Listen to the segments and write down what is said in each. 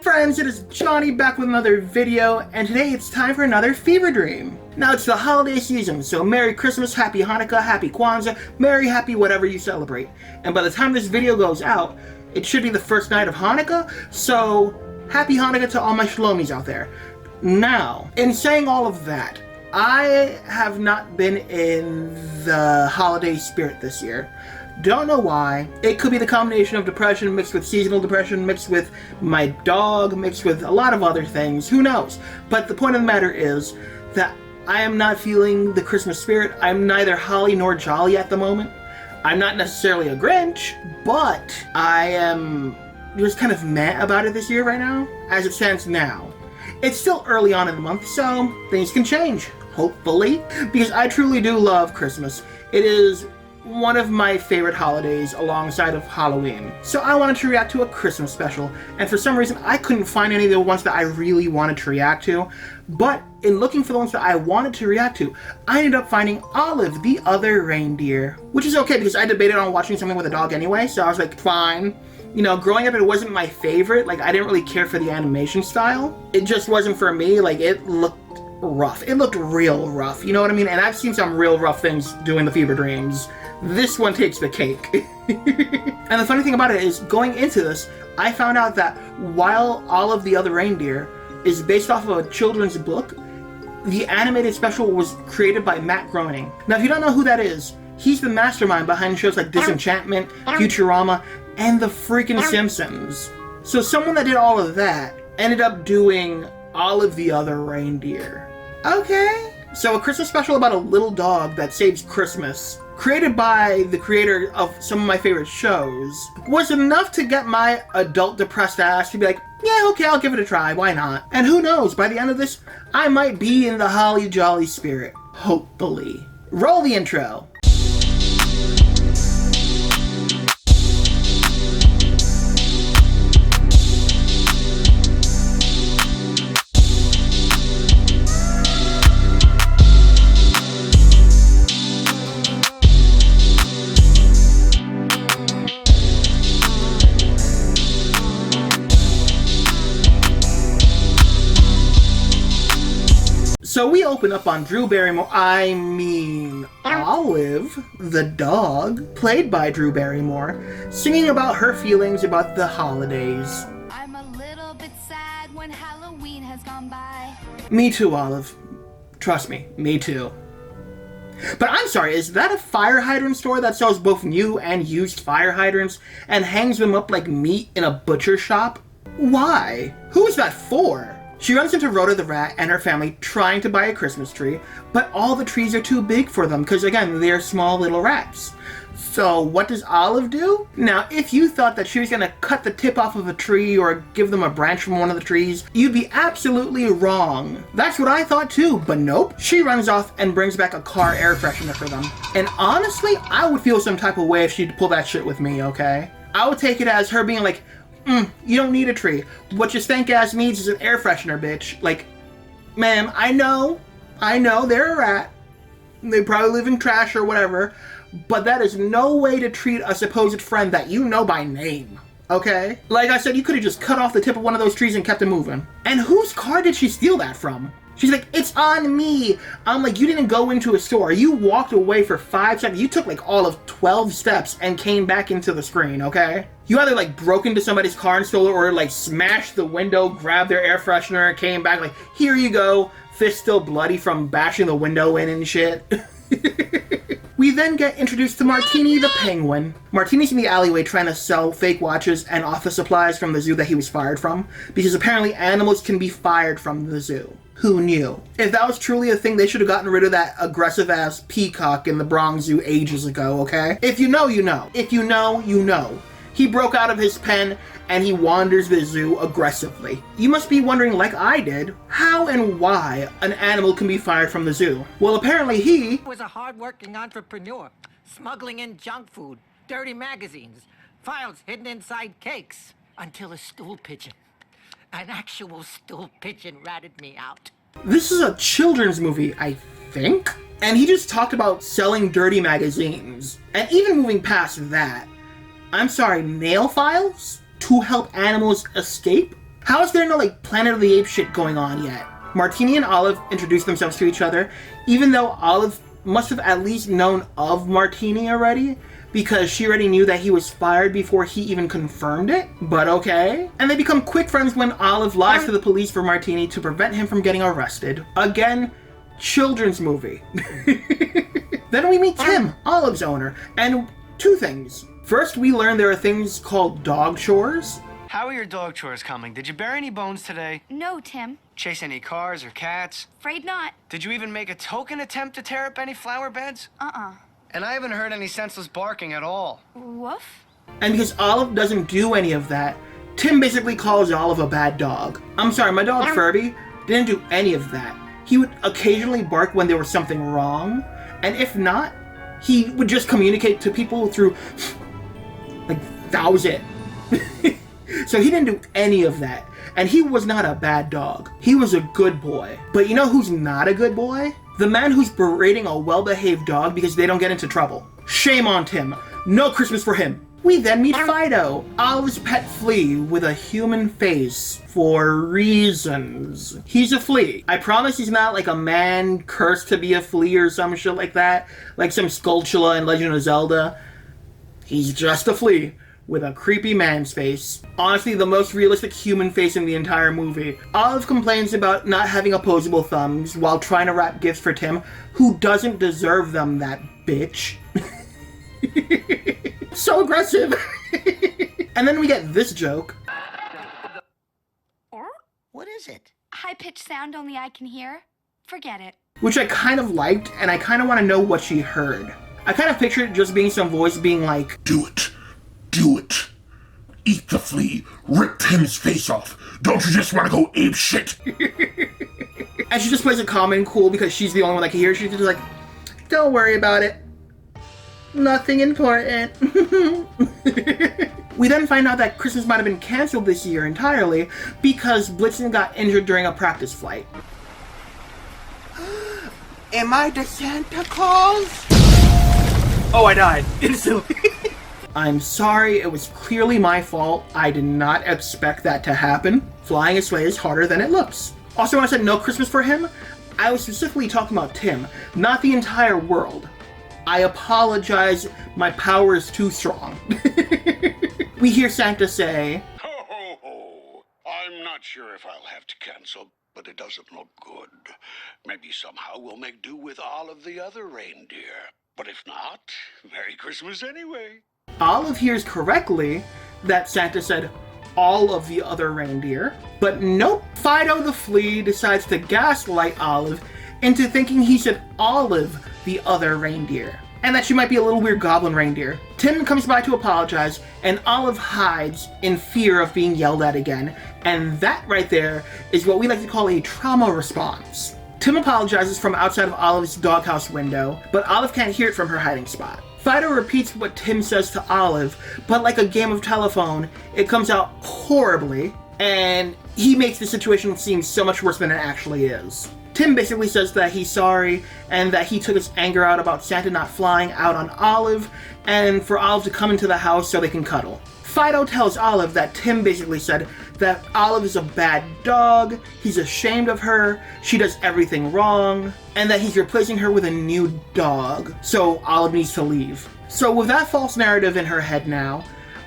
friends, it is Johnny back with another video, and today it's time for another fever dream. Now it's the holiday season, so Merry Christmas, Happy Hanukkah, Happy Kwanzaa, Merry Happy whatever you celebrate. And by the time this video goes out, it should be the first night of Hanukkah, so Happy Hanukkah to all my shlomis out there. Now, in saying all of that, I have not been in the holiday spirit this year. Don't know why. It could be the combination of depression mixed with seasonal depression, mixed with my dog, mixed with a lot of other things. Who knows? But the point of the matter is that I am not feeling the Christmas spirit. I'm neither holly nor jolly at the moment. I'm not necessarily a Grinch, but I am just kind of meh about it this year right now, as it stands now. It's still early on in the month, so things can change, hopefully, because I truly do love Christmas. It is one of my favorite holidays alongside of Halloween. So I wanted to react to a Christmas special, and for some reason I couldn't find any of the ones that I really wanted to react to, but in looking for the ones that I wanted to react to, I ended up finding Olive, the Other Reindeer, which is okay because I debated on watching something with a dog anyway, so I was like, fine. You know, growing up it wasn't my favorite, like I didn't really care for the animation style. It just wasn't for me, like it looked rough. It looked real rough, you know what I mean? And I've seen some real rough things doing the fever dreams. This one takes the cake. And the funny thing about it is, going into this, I found out that while Olive the Other Reindeer is based off of a children's book, the animated special was created by Matt Groening. Now, if you don't know who that is, he's the mastermind behind shows like Disenchantment, Futurama, and The freaking Simpsons. So someone that did all of that ended up doing Olive the Other Reindeer. Okay. So a Christmas special about a little dog that saves Christmas, created by the creator of some of my favorite shows, was enough to get my adult depressed ass to be like, yeah, okay, I'll give it a try, why not? And who knows, by the end of this, I might be in the holly jolly spirit. Hopefully. Roll the intro. So we open up on Olive, the dog, played by Drew Barrymore, singing about her feelings about the holidays. I'm a little bit sad when Halloween has gone by. Me too, Olive. Trust me, me too. But I'm sorry, is that a fire hydrant store that sells both new and used fire hydrants and hangs them up like meat in a butcher shop? Why? Who is that for? She runs into Rhoda the rat and her family trying to buy a Christmas tree, but all the trees are too big for them because, again, they're small little rats. So what does Olive do? Now, if you thought that she was going to cut the tip off of a tree or give them a branch from one of the trees, you'd be absolutely wrong. That's what I thought too, but nope. She runs off and brings back a car air freshener for them. And honestly, I would feel some type of way if she'd pull that shit with me, okay? I would take it as her being like, you don't need a tree. What your stank ass needs is an air freshener, bitch. Like, ma'am, I know, they're a rat. They probably live in trash or whatever, but that is no way to treat a supposed friend that you know by name, okay? Like I said, you could have just cut off the tip of one of those trees and kept it moving. And whose car did she steal that from? She's like, it's on me. I'm like, you didn't go into a store. You walked away for 5 seconds. You took like all of 12 steps and came back into the screen, okay? You either like broke into somebody's car and stole it, or like smashed the window, grabbed their air freshener, came back like, here you go. Fist still bloody from bashing the window in and shit. We then get introduced to Martini the penguin. Martini's in the alleyway trying to sell fake watches and office supplies from the zoo that he was fired from, because apparently animals can be fired from the zoo. Who knew? If that was truly a thing, they should have gotten rid of that aggressive-ass peacock in the Bronx Zoo ages ago, okay? If you know, you know. If you know, you know. He broke out of his pen, and he wanders the zoo aggressively. You must be wondering, like I did, how and why an animal can be fired from the zoo. Well, apparently he was a hard-working entrepreneur, smuggling in junk food, dirty magazines, files hidden inside cakes, until a stool pigeon, an actual stool pigeon, ratted me out. This is a children's movie, I think? And he just talked about selling dirty magazines. And even moving past that, I'm sorry, nail files? To help animals escape? How is there no like Planet of the Apes shit going on yet? Martini and Olive introduce themselves to each other, even though Olive must have at least known of Martini already, because she already knew that he was fired before he even confirmed it, but okay. And they become quick friends when Olive lies to the police for Martini to prevent him from getting arrested. Again, children's movie. Then we meet Tim, Olive's owner, and two things. First, we learn there are things called dog chores. How are your dog chores coming? Did you bury any bones today? No, Tim. Chase any cars or cats? Afraid not. Did you even make a token attempt to tear up any flower beds? And I haven't heard any senseless barking at all. Woof? And because Olive doesn't do any of that, Tim basically calls Olive a bad dog. I'm sorry, my dog Furby didn't do any of that. He would occasionally bark when there was something wrong, and if not, he would just communicate to people through, like, that was it. So he didn't do any of that, and he was not a bad dog. He was a good boy. But you know who's not a good boy? The man who's berating a well-behaved dog because they don't get into trouble. Shame on Tim. No Christmas for him. We then meet Fido, Olive's pet flea with a human face for reasons. He's a flea. I promise he's not like a man cursed to be a flea or some shit like that, like some Skulltula in Legend of Zelda. He's just a flea with a creepy man's face. Honestly, the most realistic human face in the entire movie. Olive complains about not having opposable thumbs while trying to wrap gifts for Tim, who doesn't deserve them, that bitch. So aggressive. And then we get this joke. What is it? High-pitched sound only I can hear. Forget it. Which I kind of liked, and I kind of want to know what she heard. I kind of pictured it just being some voice being like, Do it. Do it. Eat the flea. Rip Tim's face off. Don't you just want to go ape shit? and she just plays it calm and cool because she's the only one that can hear. She's just like, don't worry about it. Nothing important. We then find out that Christmas might have been canceled this year entirely because Blitzen got injured during a practice flight. Am I the Santa Claus? Oh, I died instantly. I'm sorry, it was clearly my fault. I did not expect that to happen. Flying a sleigh is harder than it looks. Also, when I said no Christmas for him, I was specifically talking about Tim, not the entire world. I apologize, my power is too strong. We hear Santa say, Ho, ho, ho. I'm not sure if I'll have to cancel, but it doesn't look good. Maybe somehow we'll make do with all of the other reindeer. But if not, Merry Christmas anyway. Olive hears correctly that Santa said all of the other reindeer, but nope. Fido the flea decides to gaslight Olive into thinking he said Olive the other reindeer, and that she might be a little weird goblin reindeer. Tim comes by to apologize, and Olive hides in fear of being yelled at again, and that right there is what we like to call a trauma response. Tim apologizes from outside of Olive's doghouse window, but Olive can't hear it from her hiding spot. Fido repeats what Tim says to Olive, but like a game of telephone, it comes out horribly, and he makes the situation seem so much worse than it actually is. Tim basically says that he's sorry, and that he took his anger out about Santa not flying out on Olive, and for Olive to come into the house so they can cuddle. Fido tells Olive that Tim basically said that Olive is a bad dog, he's ashamed of her, she does everything wrong, and that he's replacing her with a new dog, so Olive needs to leave. So with that false narrative in her head now,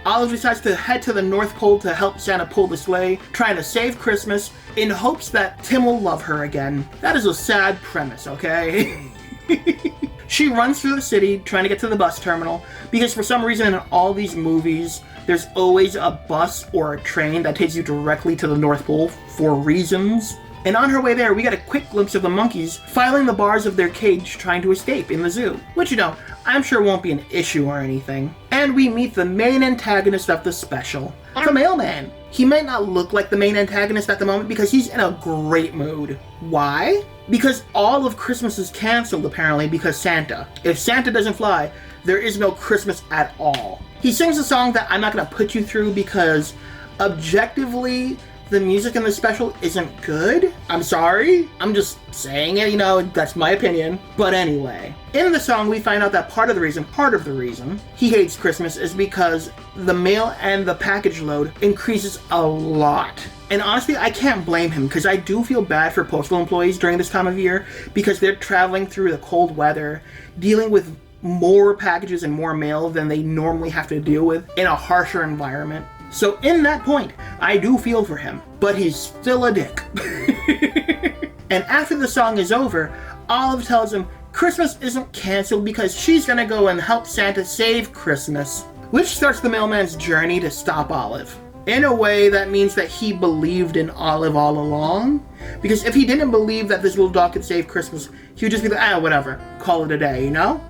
Olive decides to head to the North Pole to help Santa pull the sleigh, trying to save Christmas, in hopes that Tim will love her again. That is a sad premise, okay? She runs through the city, trying to get to the bus terminal, because for some reason in all these movies, there's always a bus or a train that takes you directly to the North Pole for reasons. And on her way there, we get a quick glimpse of the monkeys filing the bars of their cage trying to escape in the zoo. Which, you know, I'm sure won't be an issue or anything. And we meet the main antagonist of the special, the mailman. He might not look like the main antagonist at the moment because he's in a great mood. Why? Because all of Christmas is canceled apparently because Santa. If Santa doesn't fly, there is no Christmas at all. He sings a song that I'm not going to put you through because objectively, the music in the special isn't good. I'm sorry. I'm just saying it, you know, that's my opinion. But anyway, in the song we find out that part of the reason he hates Christmas is because the mail and the package load increases a lot. And honestly, I can't blame him, because I do feel bad for postal employees during this time of year, because they're traveling through the cold weather, dealing with more packages and more mail than they normally have to deal with in a harsher environment. So in that point, I do feel for him, but he's still a dick. And after the song is over, Olive tells him Christmas isn't canceled because she's gonna go and help Santa save Christmas, which starts the mailman's journey to stop Olive. In a way, that means that he believed in Olive all along, because if he didn't believe that this little dog could save Christmas, he would just be like, whatever, call it a day, you know?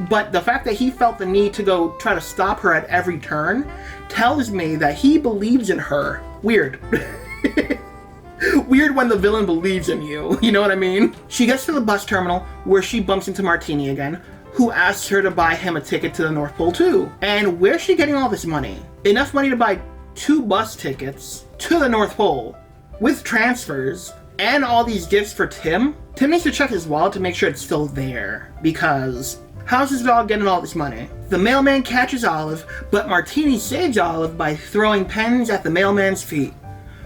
But the fact that he felt the need to go try to stop her at every turn tells me that he believes in her. Weird. Weird when the villain believes in you, you know what I mean? She gets to the bus terminal where she bumps into Martini again, who asks her to buy him a ticket to the North Pole too. And where's she getting all this money? Enough money to buy 2 bus tickets to the North Pole with transfers and all these gifts for Tim? Tim needs to check his wallet to make sure it's still there, because how's his dog getting all this money? The mailman catches Olive, but Martini saves Olive by throwing pens at the mailman's feet,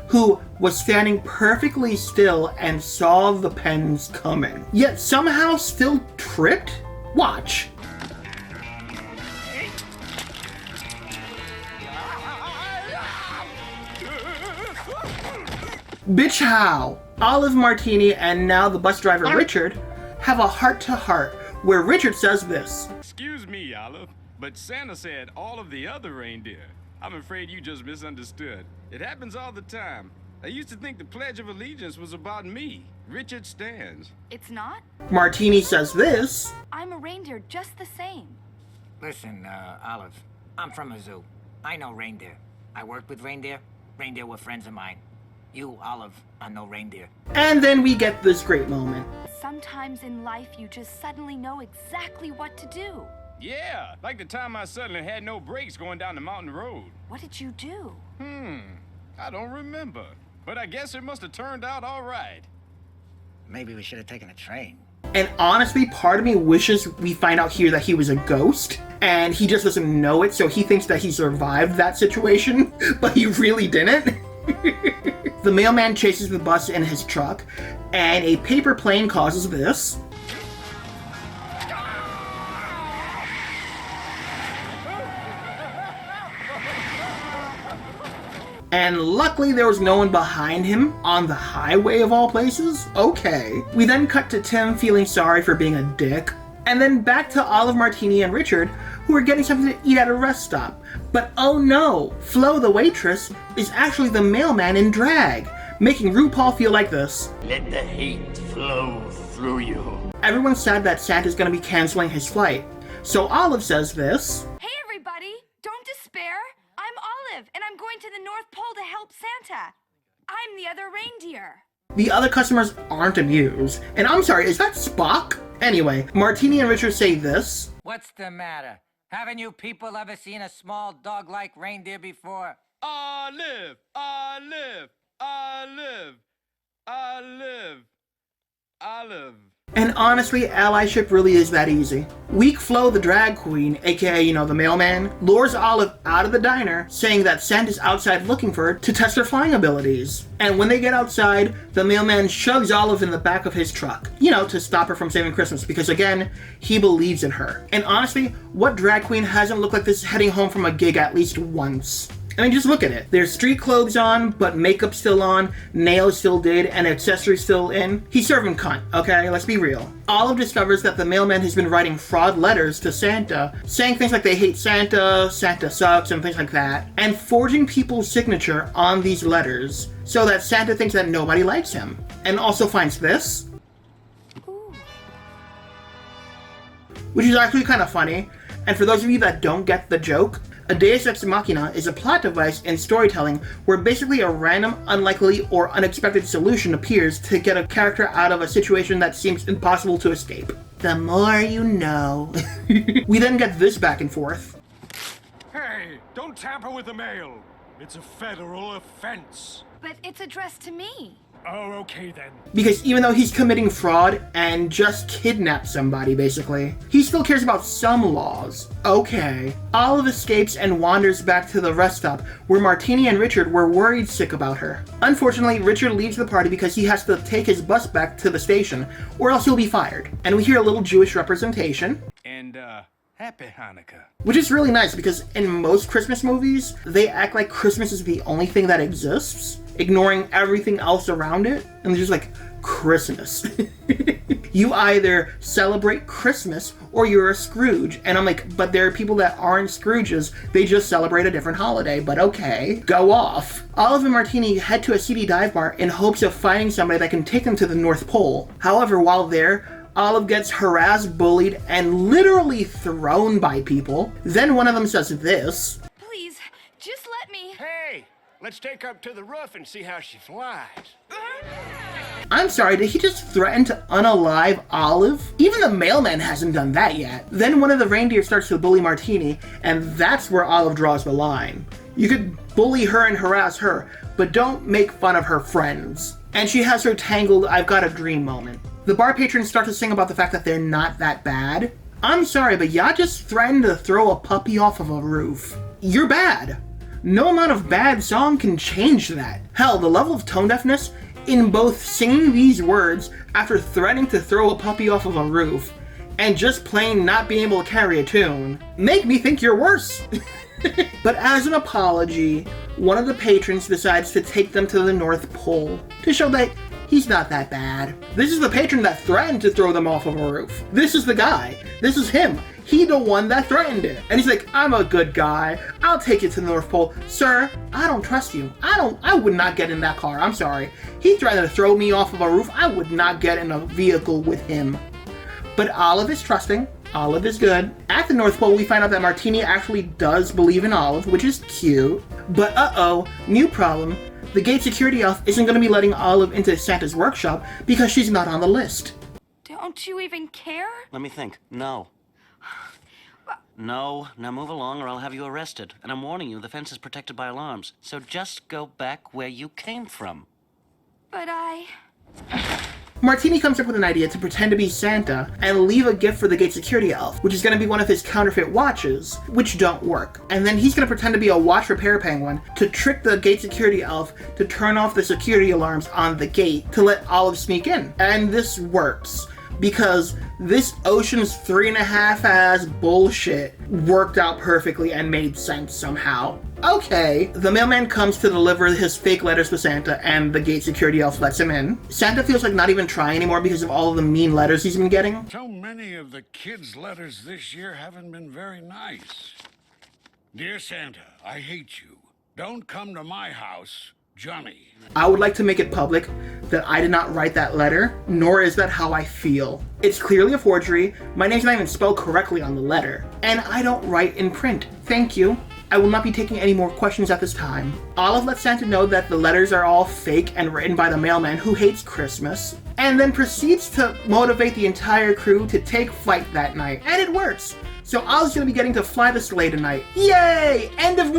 who was standing perfectly still and saw the pens coming, yet somehow still tripped? Watch. Bitch, how? Olive, Martini, and now the bus driver Richard have a heart-to-heart where Richard says this. Excuse me, Olive, but Santa said all of the other reindeer. I'm afraid you just misunderstood. It happens all the time. I used to think the Pledge of Allegiance was about me, Richard Stans. It's not? Martini says this. I'm a reindeer just the same. Listen, Olive, I'm from a zoo. I know reindeer. I worked with reindeer. Reindeer were friends of mine. You, Olive, are no reindeer. And then we get this great moment. Sometimes in life you just suddenly know exactly what to do. Yeah, like the time I suddenly had no brakes going down the mountain road. What did you do? I don't remember. But I guess it must have turned out all right. Maybe we should have taken a train. And honestly, part of me wishes we find out here that he was a ghost, and he just doesn't know it, so he thinks that he survived that situation, but he really didn't. The mailman chases the bus in his truck, and a paper plane causes this. And luckily there was no one behind him on the highway of all places. Okay. We then cut to Tim feeling sorry for being a dick. And then back to Olive, Martini, and Richard, who are getting something to eat at a rest stop. But oh no, Flo the waitress is actually the mailman in drag, making RuPaul feel like this. Let the hate flow through you. Everyone's sad that Santa's gonna be canceling his flight. So Olive says this. Hey everybody, don't despair. I'm Olive, and I'm going to the North Pole to help Santa. I'm the other reindeer. The other customers aren't amused. And I'm sorry, is that Spock? Anyway, Martini and Richard say this. What's the matter? Haven't you people ever seen a small dog-like reindeer before? Olive, Olive, Olive, Olive, Olive. And honestly, allyship really is that easy. Weak Flo, the drag queen, aka, the mailman, lures Olive out of the diner, saying that Santa's outside looking for her to test her flying abilities. And when they get outside, the mailman shoves Olive in the back of his truck, to stop her from saving Christmas, because again, he believes in her. And honestly, what drag queen hasn't looked like this heading home from a gig at least once? I mean, just look at it. There's street clothes on, but makeup still on, nails still did, and accessories still in. He's serving cunt, okay? Let's be real. Olive discovers that the mailman has been writing fraud letters to Santa, saying things like they hate Santa, Santa sucks, and things like that, and forging people's signature on these letters so that Santa thinks that nobody likes him. And also finds this, which is actually kind of funny. And for those of you that don't get the joke, a Deus Ex Machina is a plot device in storytelling where basically a random, unlikely, or unexpected solution appears to get a character out of a situation that seems impossible to escape. The more you know. We then get this back and forth. Hey, don't tamper with the mail. It's a federal offense. But it's addressed to me. Oh, okay then. Because even though he's committing fraud and just kidnapped somebody, basically, he still cares about some laws. Okay. Olive escapes and wanders back to the rest stop, where Martini and Richard were worried sick about her. Unfortunately, Richard leaves the party because he has to take his bus back to the station, or else he'll be fired. And we hear a little Jewish representation. And, Happy Hanukkah. Which is really nice, because in most Christmas movies, they act like Christmas is the only thing that exists, ignoring everything else around it, and they're just like, Christmas. You either celebrate Christmas or you're a Scrooge. And I'm like, but there are people that aren't Scrooges, they just celebrate a different holiday, but okay, go off. Olive and Martini head to a seedy dive bar in hopes of finding somebody that can take them to the North Pole. However, while there, Olive gets harassed, bullied, and literally thrown by people. Then one of them says this. Please, just let me. Hey, let's take her up to the roof and see how she flies. I'm sorry, did he just threaten to unalive Olive? Even the mailman hasn't done that yet. Then one of the reindeer starts to bully Martini, and that's where Olive draws the line. You could bully her and harass her, but don't make fun of her friends. And she has her tangled I've got a dream moment. The bar patrons start to sing about the fact that they're not that bad. I'm sorry, but y'all just threatened to throw a puppy off of a roof. You're bad. No amount of bad song can change that. Hell, the level of tone deafness in both singing these words after threatening to throw a puppy off of a roof and just plain not being able to carry a tune make me think you're worse. But as an apology, one of the patrons decides to take them to the North Pole to show that he's not that bad. This is the patron that threatened to throw them off of a roof. This is the guy. This is him. He the one that threatened it. And he's like, I'm a good guy. I'll take you to the North Pole. Sir, I don't trust you. I would not get in that car. I'm sorry. He threatened to throw me off of a roof. I would not get in a vehicle with him. But Olive is trusting. Olive is good. At the North Pole, we find out that Martini actually does believe in Olive, which is cute. But uh-oh, new problem. The gate security elf isn't going to be letting Olive into Santa's workshop because she's not on the list. Don't you even care? Let me think. No. No. Now move along or I'll have you arrested. And I'm warning you, the fence is protected by alarms. So just go back where you came from. But Martini comes up with an idea to pretend to be Santa and leave a gift for the gate security elf, which is going to be one of his counterfeit watches, which don't work. And then he's going to pretend to be a watch repair penguin to trick the gate security elf to turn off the security alarms on the gate to let Olive sneak in. And this works, because this Ocean's 3.5 ass bullshit worked out perfectly and made sense somehow. Okay, the mailman comes to deliver his fake letters to Santa and the gate security elf lets him in. Santa feels like not even trying anymore because of all of the mean letters he's been getting. So many of the kids' letters this year haven't been very nice. Dear Santa, I hate you. Don't come to my house, Johnny. I would like to make it public that I did not write that letter, nor is that how I feel. It's clearly a forgery, my name's not even spelled correctly on the letter, and I don't write in print. Thank you. I will not be taking any more questions at this time. Olive lets Santa know that the letters are all fake and written by the mailman who hates Christmas, and then proceeds to motivate the entire crew to take flight that night. And it works! So Olive's gonna be getting to fly the sleigh tonight. Yay! End of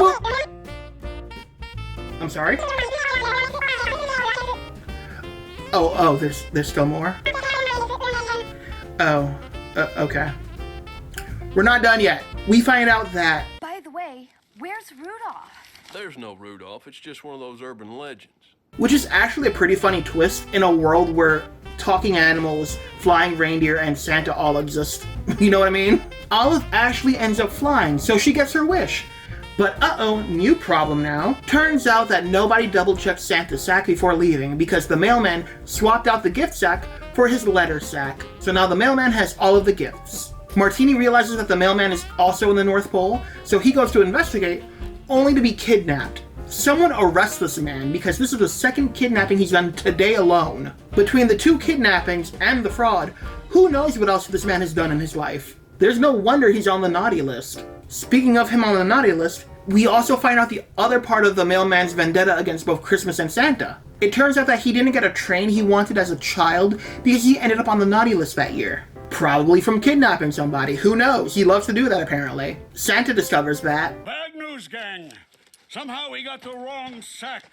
I'm sorry? Oh, there's still more? Oh, okay. We're not done yet. We find out that... by the way, where's Rudolph? There's no Rudolph, it's just one of those urban legends. Which is actually a pretty funny twist in a world where talking animals, flying reindeer, and Santa all exist. You know what I mean? Olive actually ends up flying, so she gets her wish. But uh-oh, new problem now. Turns out that nobody double-checked Santa's sack before leaving because the mailman swapped out the gift sack for his letter sack. So now the mailman has all of the gifts. Martini realizes that the mailman is also in the North Pole, so he goes to investigate, only to be kidnapped. Someone arrests this man because this is the second kidnapping he's done today alone. Between the 2 kidnappings and the fraud, who knows what else this man has done in his life. There's no wonder he's on the naughty list. Speaking of him on the naughty list, we also find out the other part of the mailman's vendetta against both Christmas and Santa. It turns out that he didn't get a train he wanted as a child because he ended up on the naughty list that year. Probably from kidnapping somebody. Who knows? He loves to do that apparently. Santa discovers that. Bad news, gang. Somehow we got the wrong sack.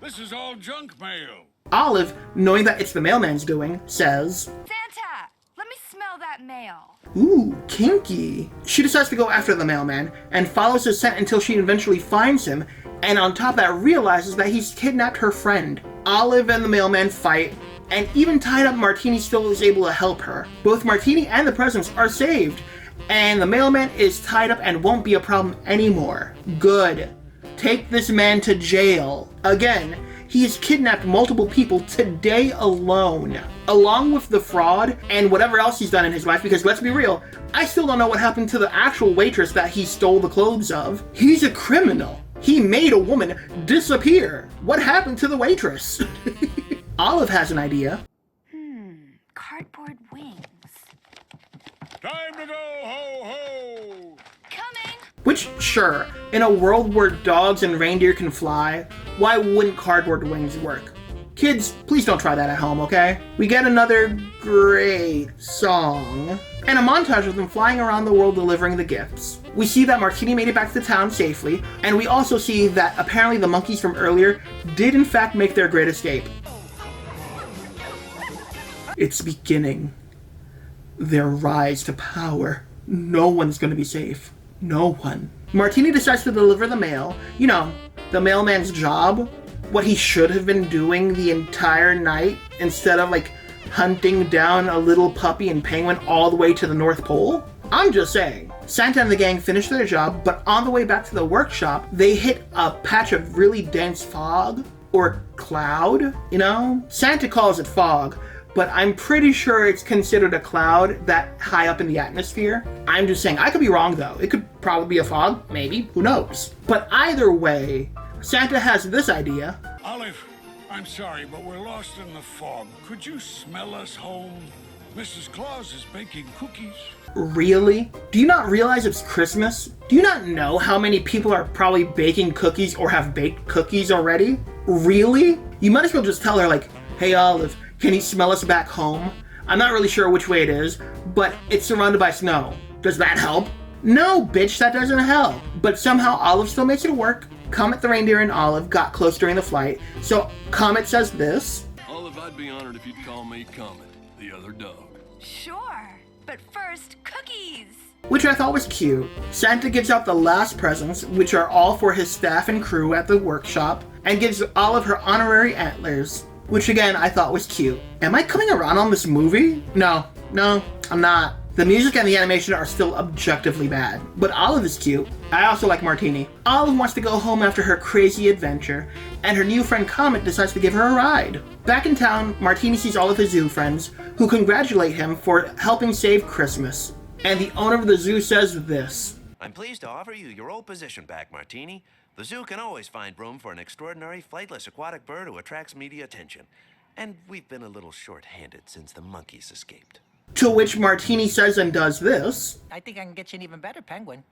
This is all junk mail. Olive, knowing that it's the mailman's doing, says, Santa, let me smell that mail. "Ooh, kinky." She decides to go after the mailman and follows his scent until she eventually finds him, and on top of that realizes that he's kidnapped her friend. Olive and the mailman fight, and even tied up Martini still is able to help her. Both Martini and the presents are saved, and the mailman is tied up and won't be a problem anymore. Good. Take this man to jail. Again, he has kidnapped multiple people today alone, along with the fraud and whatever else he's done in his life, because let's be real, I still don't know what happened to the actual waitress that he stole the clothes of. He's a criminal. He made a woman disappear. What happened to the waitress? Olive has an idea. Cardboard wings. Time to go, ho-ho! Coming. Which, sure, in a world where dogs and reindeer can fly, why wouldn't cardboard wings work? Kids, please don't try that at home, okay? We get another great song, and a montage of them flying around the world delivering the gifts. We see that Martini made it back to town safely, and we also see that apparently the monkeys from earlier did in fact make their great escape. It's beginning. Their rise to power. No one's gonna be safe. No one. Martini decides to deliver the mail. You know, the mailman's job. What he should have been doing the entire night instead of, like, hunting down a little puppy and penguin all the way to the North Pole. I'm just saying. Santa and the gang finish their job, but on the way back to the workshop, they hit a patch of really dense fog. Or cloud, you know? Santa calls it fog, but I'm pretty sure it's considered a cloud that high up in the atmosphere. I'm just saying, I could be wrong though. It could probably be a fog, maybe, who knows? But either way, Santa has this idea. Olive, I'm sorry, but we're lost in the fog. Could you smell us home? Mrs. Claus is baking cookies. Really? Do you not realize it's Christmas? Do you not know how many people are probably baking cookies or have baked cookies already? Really? You might as well just tell her, like, "Hey Olive, can you smell us back home? I'm not really sure which way it is, but it's surrounded by snow. Does that help?" No, bitch, that doesn't help. But somehow Olive still makes it work. Comet the reindeer and Olive got close during the flight, so Comet says this. Olive, I'd be honored if you'd call me Comet, the other dog. Sure, but first, cookies. Which I thought was cute. Santa gives out the last presents, which are all for his staff and crew at the workshop, and gives Olive her honorary antlers, which again I thought was cute. Am I coming around on this movie? No, I'm not. The music and the animation are still objectively bad, but Olive is cute. I also like Martini. Olive wants to go home after her crazy adventure, and her new friend Comet decides to give her a ride. Back in town, Martini sees all of his zoo friends, who congratulate him for helping save Christmas. And the owner of the zoo says this. "I'm pleased to offer you your old position back, Martini. The zoo can always find room for an extraordinary flightless aquatic bird who attracts media attention. And we've been a little short-handed since the monkeys escaped." To which Martini says and does this. I think I can get you an even better penguin.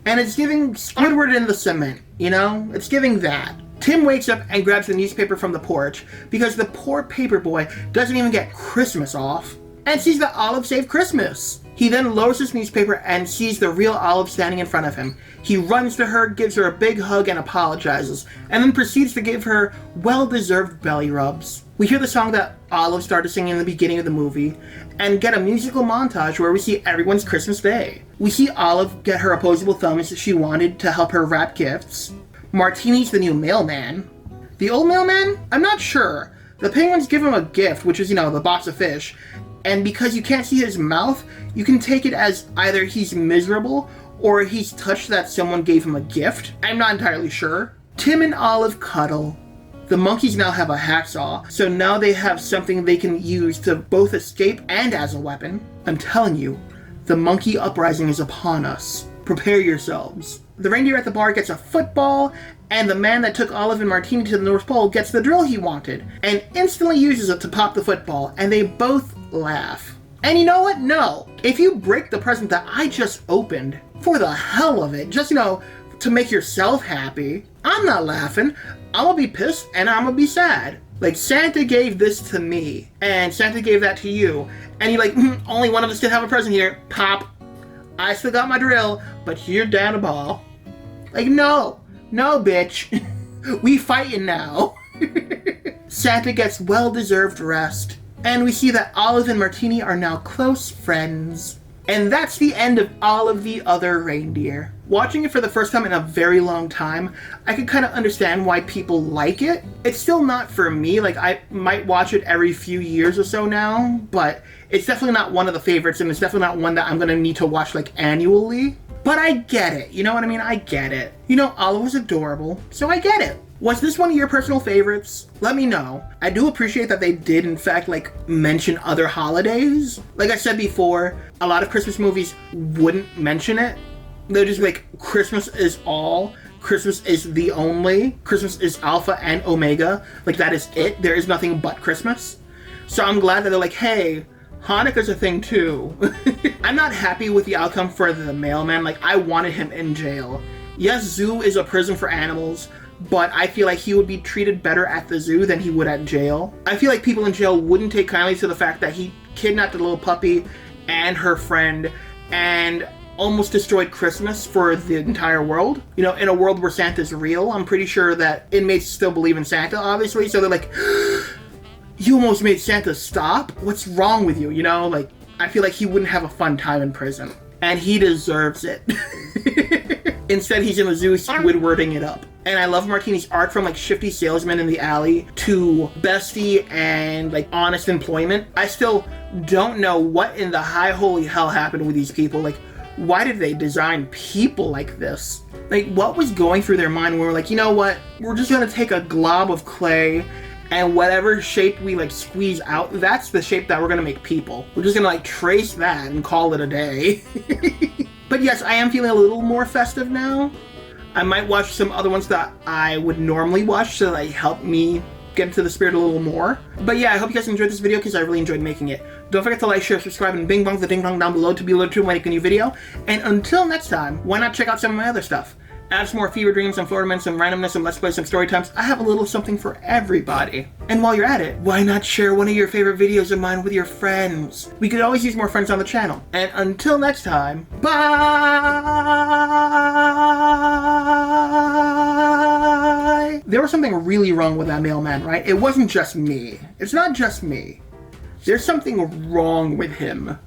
And it's giving Squidward in the cement, you know? It's giving that. Tim wakes up and grabs the newspaper from the porch because the poor paper boy doesn't even get Christmas off, and sees that Olive saved Christmas. He then lowers his newspaper and sees the real Olive standing in front of him. He runs to her, gives her a big hug and apologizes, and then proceeds to give her well-deserved belly rubs. We hear the song that Olive started singing in the beginning of the movie, and get a musical montage where we see everyone's Christmas Day. We see Olive get her opposable thumbs she wanted to help her wrap gifts. Martini's the new mailman. The old mailman? I'm not sure. The penguins give him a gift, which is, you know, the box of fish, and because you can't see his mouth, you can take it as either he's miserable or he's touched that someone gave him a gift. I'm not entirely sure. Tim and Olive cuddle. The monkeys now have a hacksaw, so now they have something they can use to both escape and as a weapon. I'm telling you, the monkey uprising is upon us. Prepare yourselves. The reindeer at the bar gets a football, and the man that took Olive and Martini to the North Pole gets the drill he wanted, and instantly uses it to pop the football, and they both laugh. And you know what? No. If you break the present that I just opened, for the hell of it, just, you know, to make yourself happy. I'm not laughing. I'm gonna be pissed and I'm gonna be sad. Like, Santa gave this to me, and Santa gave that to you, and you're like, only one of us can have a present here. Pop. I still got my drill, but you're down a ball. Like, no, bitch. We fighting now. Santa gets well-deserved rest, and we see that Olive and Martini are now close friends. And that's the end of All of the Other Reindeer. Watching it for the first time in a very long time, I could kind of understand why people like it. It's still not for me. Like, I might watch it every few years or so now, but it's definitely not one of the favorites, and it's definitely not one that I'm gonna need to watch, like, annually. But I get it. You know what I mean? I get it. You know, Olive was adorable, so I get it. Was this one of your personal favorites? Let me know. I do appreciate that they did, in fact, like, mention other holidays. Like I said before, a lot of Christmas movies wouldn't mention it. They're just like, Christmas is all. Christmas is the only. Christmas is alpha and omega. Like, that is it. There is nothing but Christmas. So I'm glad that they're like, hey, Hanukkah's a thing too. I'm not happy with the outcome for the mailman. Like, I wanted him in jail. Yes, zoo is a prison for animals, but I feel like he would be treated better at the zoo than he would at jail. I feel like people in jail wouldn't take kindly to the fact that he kidnapped a little puppy and her friend and almost destroyed Christmas for the entire world. You know, in a world where Santa's real, I'm pretty sure that inmates still believe in Santa, obviously, so they're like, you almost made Santa stop? What's wrong with you? You know, like, I feel like he wouldn't have a fun time in prison. And he deserves it. Instead, he's in the zoo Squidwarding it up. And I love Martini's arc from, like, shifty salesman in the alley to bestie and, like, honest employment. I still don't know what in the high holy hell happened with these people. Like, why did they design people like this? Like, what was going through their mind when we're like, you know what? We're just gonna take a glob of clay and whatever shape we, like, squeeze out, that's the shape that we're gonna make people. We're just gonna, like, trace that and call it a day. But yes, I am feeling a little more festive now. I might watch some other ones that I would normally watch to, like, help me get into the spirit a little more. But yeah, I hope you guys enjoyed this video because I really enjoyed making it. Don't forget to like, share, subscribe, and bing bong the ding dong down below to be alerted to when I make a new video. And until next time, why not check out some of my other stuff? Add some more fever dreams, some Florida men, some randomness, some let's play, some story times. I have a little something for everybody. And while you're at it, why not share one of your favorite videos of mine with your friends? We could always use more friends on the channel. And until next time, bye! There was something really wrong with that mailman, right? It wasn't just me. It's not just me. There's something wrong with him.